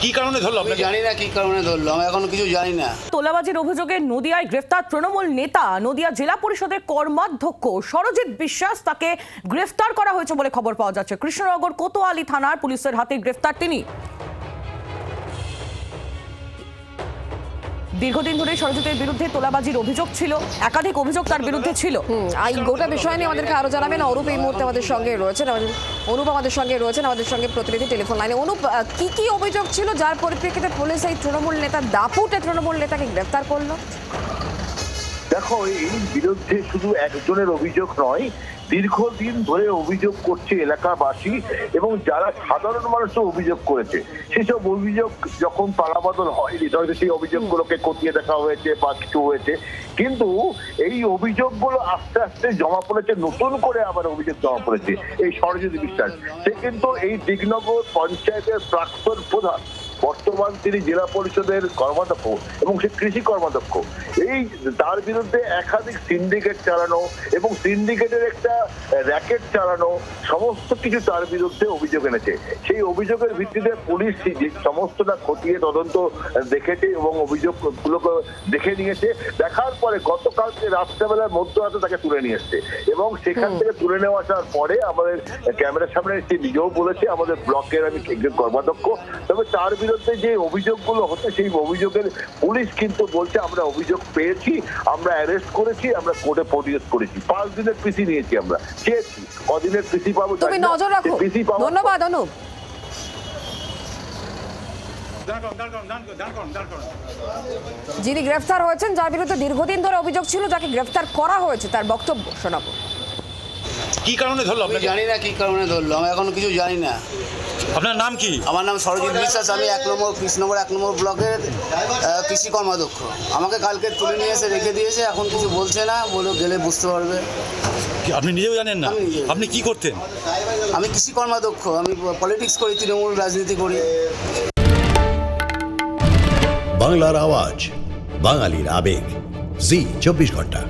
কি কারণে ধরলো আমি জানি না কি কারণে ধরলো, আমি এখনো কিছু জানি না। তোলাবাজির অভিযোগে নদিয়ায় গ্রেফতার তৃণমূল নেতা নদিয়া জেলা পরিষদের কর্মাধ্যক্ষ সরজিৎ বিশ্বাস, তাকে গ্রেফতার করা হয়েছে বলে খবর পাওয়া যাচ্ছে। কৃষ্ণনগর কোতোয়ালি থানার পুলিশের হাতে গ্রেফতার তিনি। দীর্ঘদিন ধরে সরজিতের বিরুদ্ধে তোলাবাজির অভিযোগ ছিল, একাধিক অভিযোগ তার বিরুদ্ধে ছিল। এই গোটা বিষয় নিয়ে আমাদেরকে আরো জানাবেন অরূপ এই মুহূর্তে আমাদের সঙ্গে রয়েছেন। অনুপ আমাদের সঙ্গে প্রতিনিধি টেলিফোন লাইনে। অনুপ, কি অভিযোগ ছিল যার পরিপ্রেক্ষিতে পুলিশ এই তৃণমূল নেতা দাপুটে তৃণমূল নেতাকে গ্রেফতার করলো? দেখো, এই বিরুদ্ধে শুধু একজনের অভিযোগ নয়, দীর্ঘদিন ধরে অভিযোগ করছে এলাকাবাসী এবং যারা সাধারণ মানুষও অভিযোগ করেছে। সেসব অভিযোগ যখন পালাবদল হয়নি, হয়তো সেই অভিযোগগুলোকে খতিয়ে দেখা হয়েছে বা কিছু হয়েছে, কিন্তু এই অভিযোগগুলো আস্তে আস্তে জমা পড়েছে, নতুন করে আবার অভিযোগ জমা পড়েছে। এই সরজিৎ বিশ্বাস, সে কিন্তু এই দিগনগর পঞ্চায়েতের প্রাক্তন প্রধান, বর্তমান তিনি জেলা পরিষদের কর্মাধ্যক্ষ এবং সে কৃষি কর্মাধ্যক্ষ। এই তার বিরুদ্ধে একাধিক সিন্ডিকেট চালানো এবং সিন্ডিকেটের একটা র্যাকেট চালানো, সমস্ত কিছু তার বিরুদ্ধে অভিযোগ এনেছে। সেই অভিযোগের ভিত্তিতে পুলিশ সমস্তটা খতিয়ে তদন্ত দেখেছে এবং অভিযোগগুলোকে দেখে নিয়েছে। দেখার পরে গতকালকে রাত্রেবেলার মধ্যরাতে তাকে তুলে নিয়ে এসছে এবং সেখান থেকে তুলে নেওয়া আসার পরে আমাদের ক্যামেরার সামনে সে নিজেও বলেছে আমাদের ব্লকের আমি একজন কর্মাধ্যক্ষ। তবে তার বিরুদ্ধে যে অভিযোগগুলো হচ্ছে সেই অভিযোগের পুলিশ কিন্তু বলছে আমরা অভিযোগ পেয়েছি, আমরা অ্যারেস্ট করেছি, আমরা কোর্টে প্রডিউস করেছি, 5 দিনের পিসি নিয়েছি, আমরা চেয়েছি কদিনের পিসি পাবো। তুমি নজর রাখো। ধন্যবাদ অনুপ। যিনি গ্রেফতার হয়েছেন, যার বিরুদ্ধে দীর্ঘদিন ধরে অভিযোগ ছিল, যাকে গ্রেফতার করা হয়েছে, তার বক্তব্য শোনাবো। কি কারণে ধরলো আমি জানি না কি কারণে ধরলো, আমি এখনো কিছু জানি না। আপনার নাম কি? আমার নাম সরজিৎ বিশ্বাস, আমি 1 নম্বর কৃষ্ণনগর 1 নম্বর ব্লকের কৃষি কর্মাধ্যক্ষ। আমাকে কালকে তুলে নিয়ে এসে রেখে দিয়েছে, এখন কিছু বলছে না, বলে গেলে বুঝতে পারবে। আপনি নিজেও জানেন না? আপনি কি করতেন? আমি কৃষি কর্মাধ্যক্ষ, আমি পলিটিক্স করি, তৃণমূল রাজনীতি করি। বাংলার আওয়াজ, বাঙালির আবেগ, জি 24 ঘন্টা।